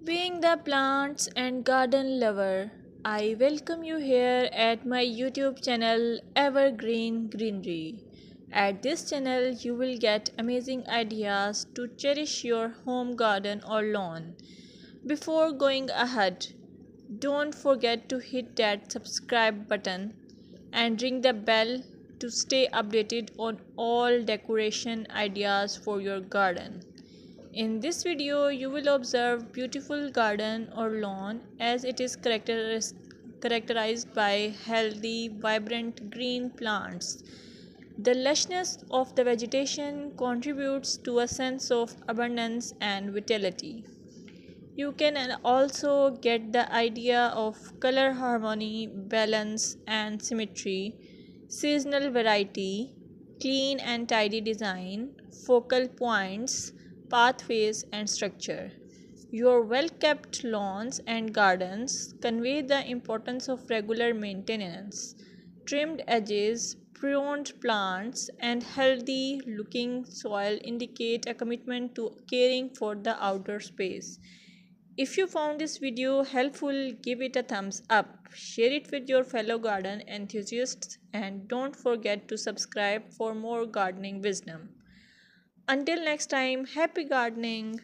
Being the plants and garden lover, I welcome you here at my YouTube channel Evergreen Greenery. At this channel, you will get amazing ideas to cherish your home garden or lawn. Before going ahead, don't forget to hit that subscribe button and ring the bell to stay updated on all decoration ideas for your garden. In this video, you will observe beautiful garden or lawn as it is characterized by healthy, vibrant green plants. The lushness of the vegetation contributes to a sense of abundance and vitality. You can also get the idea of color harmony, balance, and symmetry, seasonal variety, clean and tidy design, focal points, pathways, and structure. Your well kept lawns and gardens convey the importance of regular maintenance. Trimmed edges, pruned plants, and healthy looking soil indicate a commitment to caring for the outdoor space. If you found this video helpful, give it a thumbs up, share it with your fellow garden enthusiasts, and don't forget to subscribe for more gardening wisdom. Until next time, happy gardening!